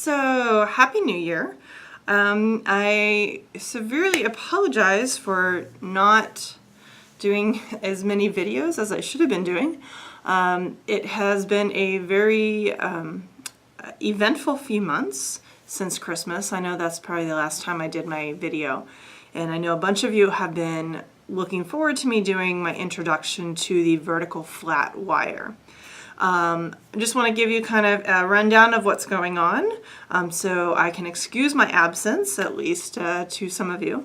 So, Happy New Year. I severely apologize for not doing as many videos as I should have been doing. It has been a very eventful few months since Christmas. I know that's probably the last time I did my video, and I know a bunch of you have been looking forward to me doing my introduction to the vertical flat wire. I just want to give you kind of a rundown of what's going on, so I can excuse my absence, at least to some of you.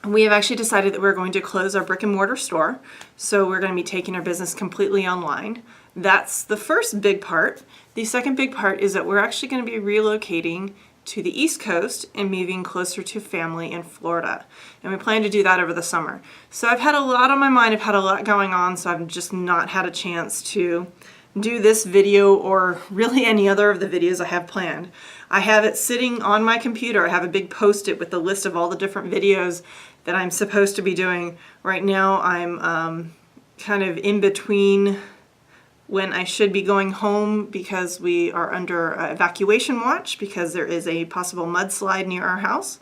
We have actually decided that we're going to close our brick and mortar store, so we're going to be taking our business completely online. That's the first big part. The second big part is that we're actually going to be relocating to the East Coast and moving closer to family in Florida. And we plan to do that over the summer. So I've had a lot on my mind, I've had a lot going on, so I've just not had a chance to do this video or really any other of the videos I have planned. I have it sitting on my computer. I have a big post-it with the list of all the different videos that I'm supposed to be doing. Right now I'm kind of in between when I should be going home because we are under evacuation watch because there is a possible mudslide near our house.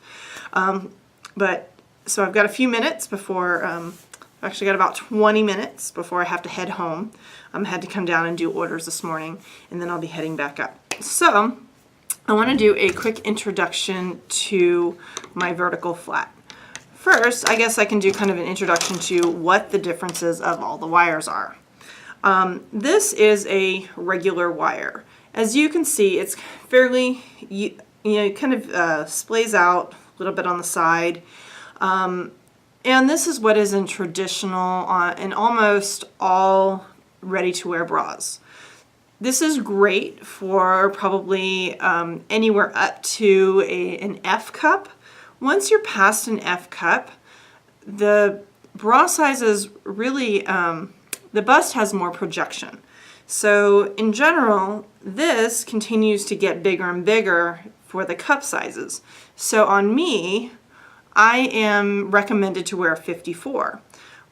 So I've got a few minutes before, I've actually got about 20 minutes before I have to head home. I had to come down and do orders this morning, and then I'll be heading back up. So I want to do a quick introduction to my vertical flat. First, I guess I can do kind of an introduction to what the differences of all the wires are. This is a regular wire. As you can see, it's fairly, kind of splays out a little bit on the side. And this is what is in traditional in almost all ready-to-wear bras. This is great for probably anywhere up to an F cup. Once you're past an F cup, the bra sizes really, the bust has more projection. So in general, this continues to get bigger and bigger for the cup sizes. So on me, I am recommended to wear a 54.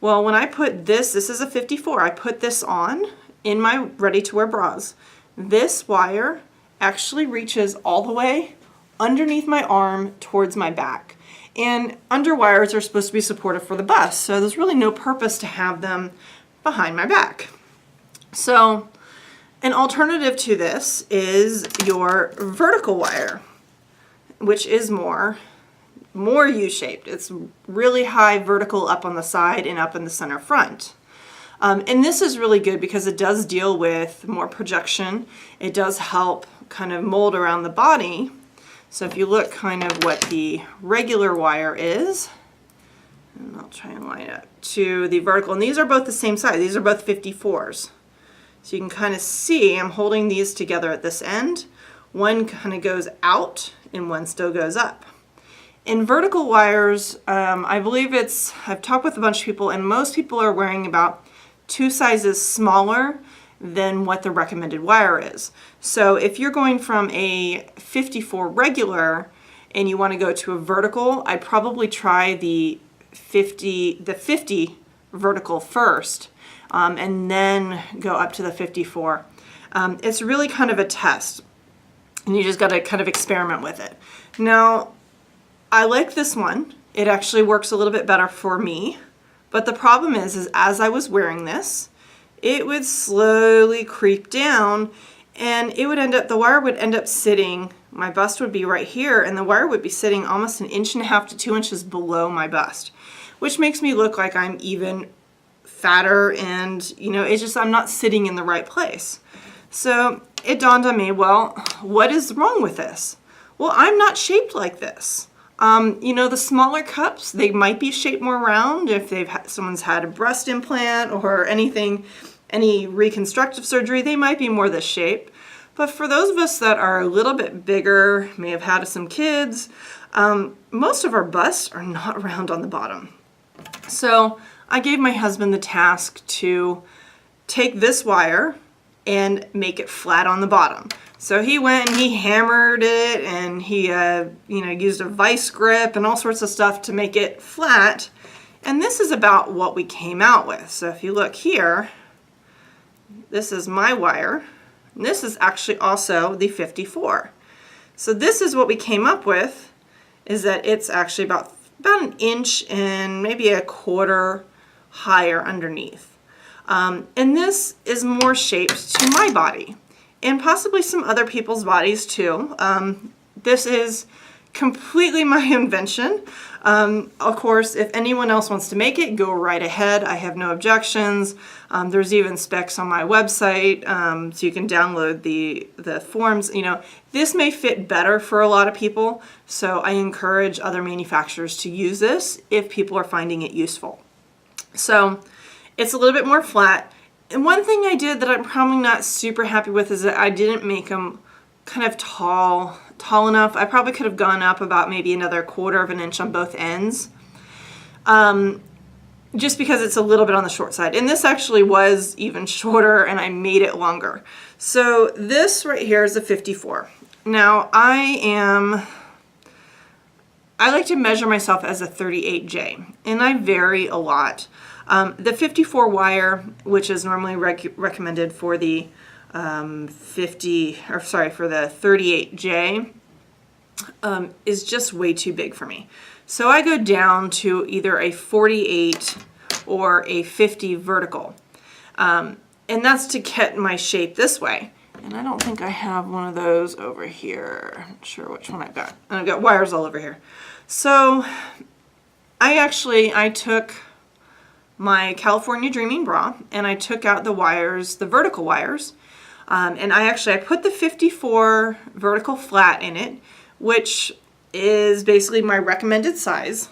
Well, when I put this is a 54, I put this on in my ready-to-wear bras. This wire actually reaches all the way underneath my arm towards my back. And underwires are supposed to be supportive for the bust, so there's really no purpose to have them behind my back. So an alternative to this is your vertical wire, which is more U-shaped. It's really high vertical up on the side and up in the center front. And this is really good because it does deal with more projection. It does help kind of mold around the body. So if you look kind of what the regular wire is, and I'll try and line it up to the vertical, and these are both the same size. These are both 54s. So you can kind of see I'm holding these together at this end. One kind of goes out and one still goes up. In vertical wires, I believe I've talked with a bunch of people, and most people are wearing about 2 sizes smaller than what the recommended wire is. So if you're going from a 54 regular and you want to go to a vertical, I'd probably try the 50 vertical first, and then go up to the 54. It's really kind of a test, and you just got to kind of experiment with it. Now, I like this one. It actually works a little bit better for me, but the problem is as I was wearing this, it would slowly creep down, and the wire would end up sitting, my bust would be right here, and the wire would be sitting almost 1.5 inches to 2 inches below my bust, which makes me look like I'm even fatter, and it's just I'm not sitting in the right place. So it dawned on me, well, what is wrong with this? Well, I'm not shaped like this. The smaller cups, they might be shaped more round if someone's had a breast implant or any reconstructive surgery, they might be more this shape. But for those of us that are a little bit bigger, may have had some kids, most of our busts are not round on the bottom. So I gave my husband the task to take this wire and make it flat on the bottom. So he went and he hammered it, and he used a vice grip and all sorts of stuff to make it flat. And this is about what we came out with. So if you look here, this is my wire, And this is actually also the 54. So this is what we came up with, is that it's actually about an inch and maybe a quarter higher underneath. And this is more shaped to my body and possibly some other people's bodies too. This is completely my invention. Of course, if anyone else wants to make it, go right ahead. I have no objections. There's even specs on my website, so you can download the forms. You know, this may fit better for a lot of people, so I encourage other manufacturers to use this if people are finding it useful. So it's a little bit more flat. And one thing I did that I'm probably not super happy with is that I didn't make them kind of tall enough. I probably could have gone up about maybe another quarter of an inch on both ends, just because it's a little bit on the short side. And this actually was even shorter, and I made it longer. So this right here is a 54. Now I like to measure myself as a 38J, and I vary a lot. The 54 wire, which is normally recommended for the for the 38J, is just way too big for me. So I go down to either a 48 or a 50 vertical. And that's to get my shape this way. And I don't think I have one of those over here. I'm not sure which one I've got. And I've got wires all over here. So I took my California Dreaming bra and I took out the wires, the vertical wires, and I put the 54 vertical flat in it, which is basically my recommended size.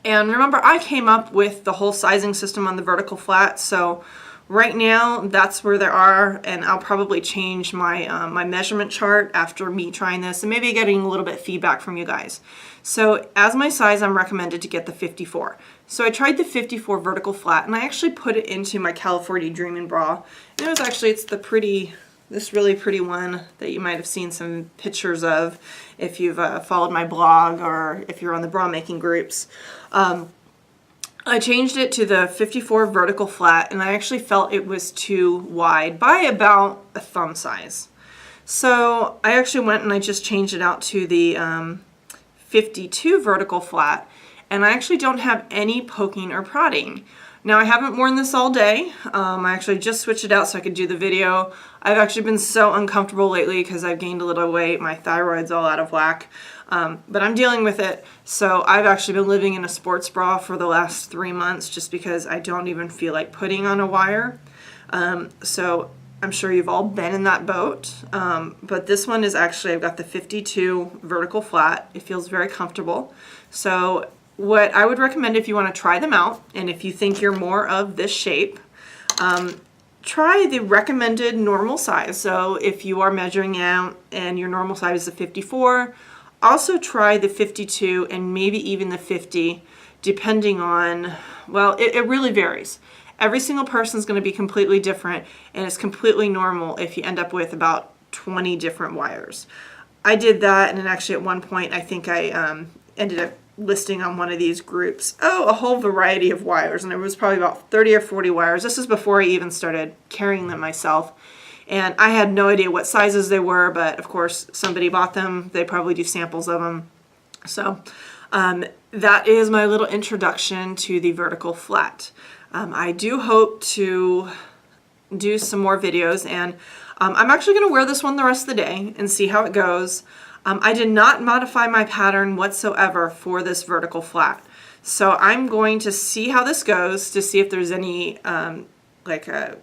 And remember, I came up with the whole sizing system on the vertical flat, so right now that's where they are, and I'll probably change my my measurement chart after me trying this and maybe getting a little bit of feedback from you guys. So as my size, I'm recommended to get the 54. So I tried the 54 vertical flat, and I actually put it into my California Dreaming bra. And it was actually, it's this really pretty one that you might have seen some pictures of if you've followed my blog or if you're on the bra making groups. I changed it to the 54 vertical flat, and I actually felt it was too wide by about a thumb size. So I actually went and I just changed it out to the 52 vertical flat, and I actually don't have any poking or prodding. Now I haven't worn this all day. I actually just switched it out so I could do the video. I've actually been so uncomfortable lately because I've gained a little weight. My thyroid's all out of whack. But I'm dealing with it. So I've actually been living in a sports bra for the last 3 months just because I don't even feel like putting on a wire. So I'm sure you've all been in that boat. But this one is actually, I've got the 52 vertical flat. It feels very comfortable. So what I would recommend if you want to try them out, and if you think you're more of this shape, try the recommended normal size. So if you are measuring out and your normal size is a 54, also try the 52 and maybe even the 50, depending on, well, it really varies. Every single person is going to be completely different, and it's completely normal if you end up with about 20 different wires. I did that, and then actually at one point I think I ended up listing on one of these groups, a whole variety of wires, and it was probably about 30 or 40 wires. This is before I even started carrying them myself, and I had no idea what sizes they were, but of course somebody bought them. They probably do samples of them. So that is my little introduction to the vertical flat. I do hope to do some more videos, and I'm actually going to wear this one the rest of the day and see how it goes. I did not modify my pattern whatsoever for this vertical flat. So I'm going to see how this goes to see if there's any like a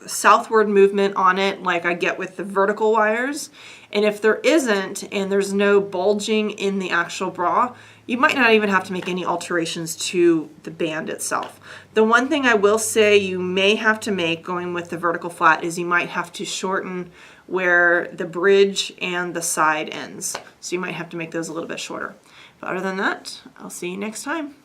southward movement on it like I get with the vertical wires. And if there isn't, and there's no bulging in the actual bra, you might not even have to make any alterations to the band itself. The one thing I will say you may have to make going with the vertical flat is you might have to shorten where the bridge and the side ends. So you might have to make those a little bit shorter. But other than that, I'll see you next time.